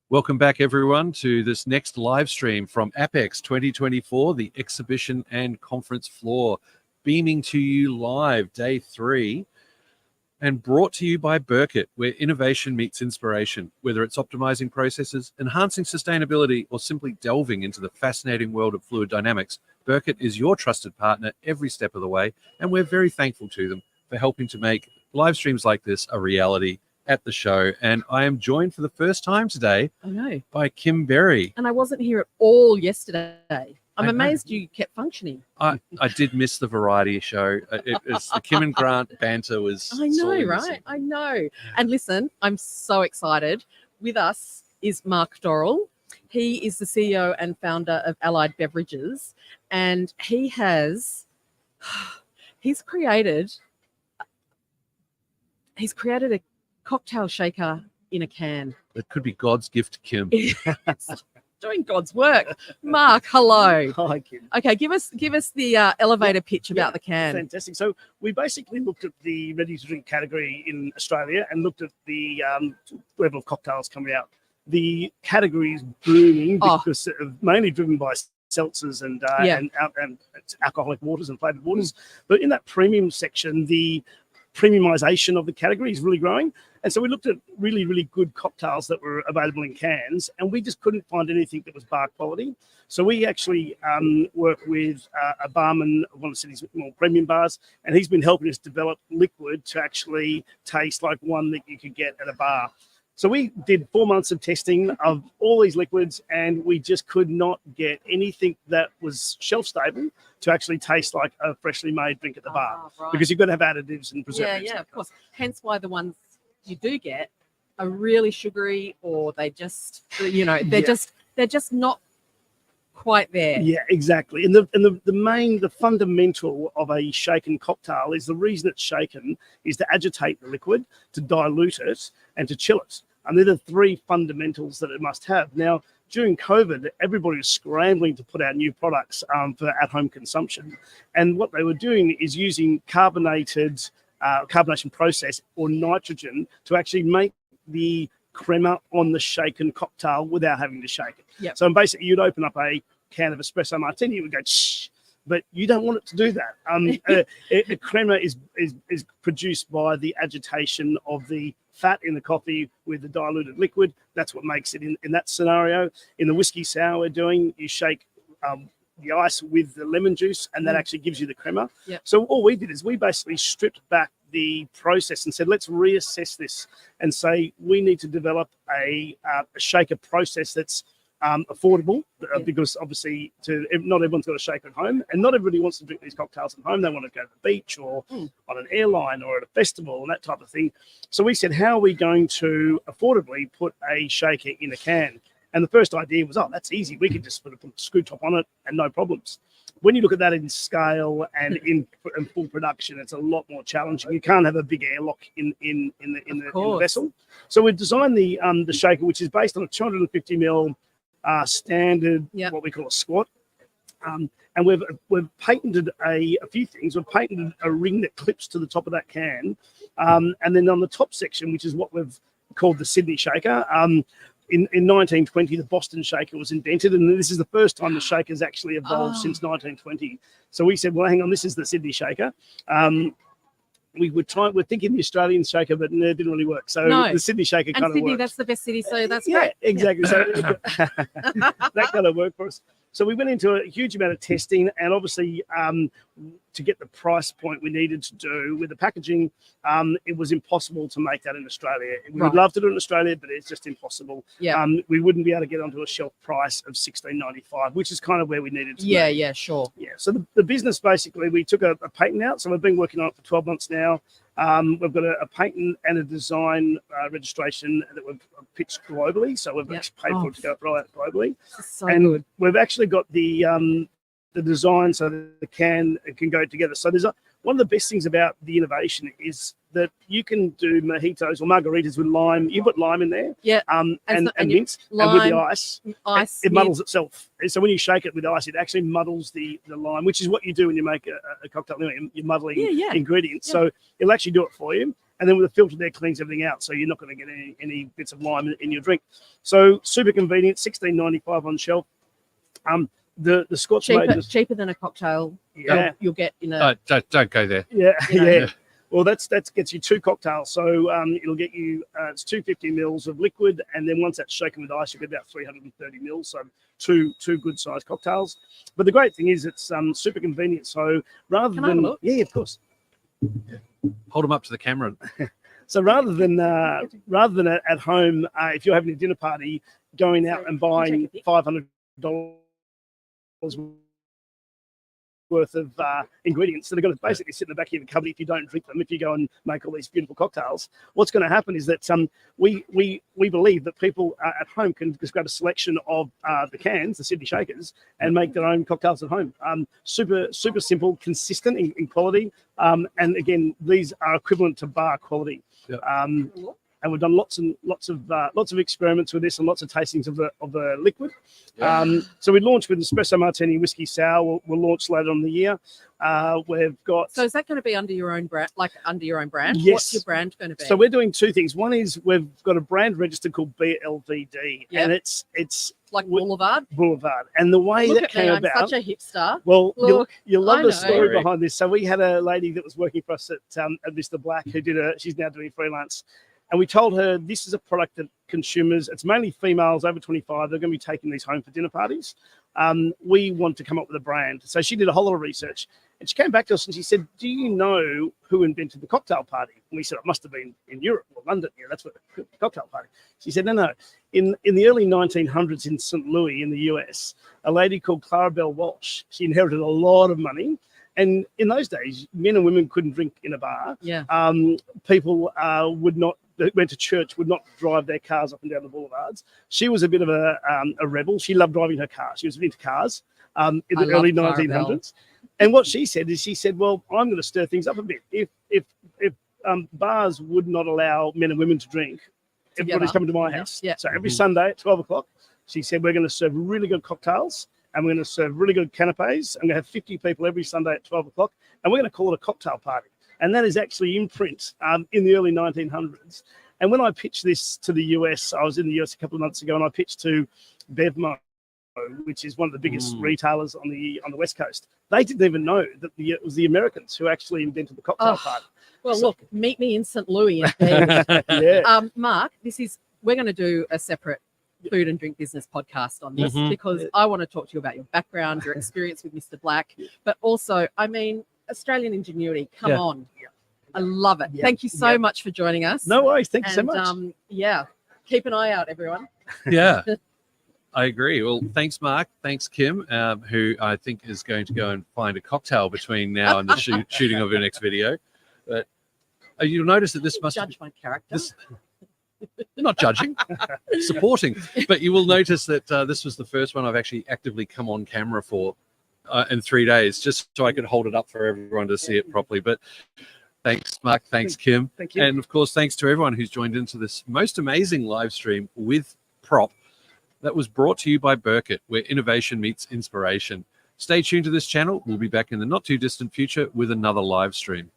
Welcome back, everyone, to this next live stream from APPEX 2024, the exhibition and conference floor, beaming to you live, day 3, and brought to you by Burkert, where innovation meets inspiration. Whether it's optimizing processes, enhancing sustainability, or simply delving into the fascinating world of fluid dynamics, Burkert is your trusted partner every step of the way, and we're very thankful to them for helping to make live streams like this a reality at the show. And I am joined for the first time today by Kim Berry. And I wasn't here at all yesterday. I'm amazed you kept functioning. I did miss the variety show. It was the Kim and Grant banter was. I know, right? I know. And listen, I'm so excited. With us is Mark Dorrell. He is the CEO and founder of Allied Beverages, and he's created a cocktail shaker in a can. It could be God's gift to Kim. Doing God's work. Mark, hello. Hi, Kim. Okay, give us the elevator pitch about the can. Fantastic. So we basically looked at the ready-to-drink category in Australia and looked at the level of cocktails coming out. The category is booming because mainly driven by seltzers and alcoholic waters and flavoured waters. But in that premium section, the premiumization of the category is really growing. And so we looked at really, really good cocktails that were available in cans, and we just couldn't find anything that was bar quality. So we actually work with a barman of one of the city's more premium bars, and he's been helping us develop liquid to actually taste like one that you could get at a bar. So we did 4 months of testing of all these liquids, and we just could not get anything that was shelf stable to actually taste like a freshly made drink at the bar, right. Because you've got to have additives and preservatives. Yeah, of course. Hence why the ones you do get are really sugary, or they just, they're just not quite there. Yeah, exactly. And the fundamental of a shaken cocktail is the reason it's shaken is to agitate the liquid, to dilute it, and to chill it. And they're the 3 fundamentals that it must have. Now, during COVID, everybody was scrambling to put out new products for at-home consumption. And what they were doing is using carbonation process or nitrogen to actually make the crema on the shaken cocktail without having to shake it. Yep. So basically, you'd open up a can of espresso martini, it would go shh, but you don't want it to do that. A crema is produced by the agitation of the fat in the coffee with the diluted liquid. That's what makes it in that scenario. In the whiskey sour we're doing, you shake the ice with the lemon juice, and that actually gives you the crema. Yep. So all we did is we basically stripped back the process and said, let's reassess this and say we need to develop a shaker process that's affordable, because obviously not everyone's got a shaker at home, and not everybody wants to drink these cocktails at home. They want to go to the beach or on an airline or at a festival and that type of thing. So we said, how are we going to affordably put a shaker in a can? And the first idea was, that's easy. We could just put a screw top on it and no problems. When you look at that in scale and in full production, it's a lot more challenging. You can't have a big airlock in the vessel. So we've designed the shaker, which is based on a 250 ml standard, what we call a squat. And we've patented a few things. We've patented a ring that clips to the top of that can. And then on the top section, which is what we've called the Sydney shaker, in 1920, the Boston shaker was invented, and this is the first time the shaker's actually evolved since 1920. So we said, well, hang on, this is the Sydney shaker. We're thinking the Australian shaker, but it didn't really work. So the Sydney shaker kind of worked. And Sydney, that's the best city, so that's great. Yeah, exactly. So that kind of worked for us. So we went into a huge amount of testing, and obviously to get the price point we needed to do with the packaging, it was impossible to make that in Australia. We would love to do it in Australia, but it's just impossible. Yeah. We wouldn't be able to get onto a shelf price of $16.95, which is kind of where we needed to be. Yeah, sure. Yeah, so the business, basically, we took a patent out. So we've been working on it for 12 months now. We've got a patent and a design registration that we've pitched globally. So we've actually paid for it to go right out globally. So good. We've actually got the the design so that the can go together. So one of the best things about the innovation is that you can do mojitos or margaritas with lime. You put lime in there, Yeah. and And mint, and with the ice, Ice. it muddles itself. And so when you shake it with ice, it actually muddles the lime, which is what you do when you make a cocktail. Anyway, you're muddling ingredients. Yeah. So it'll actually do it for you. And then with the filter there, cleans everything out, so you're not going to get any bits of lime in your drink. So super convenient, $16.95 on shelf. The Scotch cheaper than a cocktail. Yeah. You'll get in a. Don't go there. Yeah, You know. yeah. Well, that gets you 2 cocktails. So it'll get you it's 250 mils of liquid, and then once that's shaken with ice, you get about 330 mils. So two good sized cocktails. But the great thing is it's super convenient. So rather Can I have a look? yeah, of course. Hold them up to the camera. So rather than at home, if you're having a dinner party, going out and buying $500 worth of ingredients that are going to basically sit in the back of your cupboard if you don't drink them, if you go and make all these beautiful cocktails, what's going to happen is that we believe that people at home can just grab a selection of the cans, the Sydney Shakers, and make their own cocktails at home. Super simple, consistent in quality, and again, these are equivalent to bar quality. Yep. And we've done lots of experiments with this and lots of tastings of the liquid. Yeah. So we launched with espresso martini whiskey sour. We'll launch later on in the year. We've got. So is that going to be under your own brand? Yes. What's your brand going to be? So we're doing 2 things. One is we've got a brand registered called BLVD, and it's like Boulevard. And the way Look that at me, came I'm about. such a hipster. Well, Look, you'll love I the know. story behind this. So we had a lady that was working for us at Mr. Black who she's now doing freelance. And we told her this is a product that consumers, it's mainly females over 25, they're going to be taking these home for dinner parties. We want to come up with a brand. So she did a whole lot of research. And she came back to us and she said, do you know who invented the cocktail party? And we said, it must have been in Europe or London. Yeah, that's what the cocktail party. She said, no. In the early 1900s in St. Louis in the US, a lady called Clara Bell Walsh, she inherited a lot of money. And in those days, men and women couldn't drink in a bar. Yeah. People that went to church would not drive their cars up and down the boulevards. She was a bit of a rebel. She loved driving her car. She was into cars in the early 1900s. And what she said, well, I'm going to stir things up a bit. If bars would not allow men and women to drink, everybody's coming to my house. Yeah. So every Sunday at 12 o'clock, she said, we're going to serve really good cocktails and we're going to serve really good canapes. I'm going to have 50 people every Sunday at 12 o'clock, and we're going to call it a cocktail party. And that is actually in print in the early 1900s. And when I pitched this to the US, I was in the US a couple of months ago, and I pitched to Bevmo, which is one of the biggest retailers on the West Coast. They didn't even know that it was the Americans who actually invented the cocktail party. Well, look, meet me in St. Louis. Yeah. Mark, we're going to do a separate food and drink business podcast on this because I want to talk to you about your background, your experience with Mr. Black, but also, I mean, Australian ingenuity. Come on. Yeah. I love it. Thank you so much for joining us. No worries. Thank you so much. Keep an eye out, everyone. Yeah, I agree. Well, thanks, Mark. Thanks, Kim, who I think is going to go and find a cocktail between now and the shooting of your next video. But you'll notice that this must judge my character. Not judging, supporting. But you will notice that this was the first one I've actually actively come on camera for in 3 days, just so I could hold it up for everyone to see it properly. But thanks, Mark. Thanks, Kim. Thank you. And of course, thanks to everyone who's joined into this most amazing live stream with Prop that was brought to you by Burkert, where innovation meets inspiration. Stay tuned to this channel. We'll be back in the not too distant future with another live stream.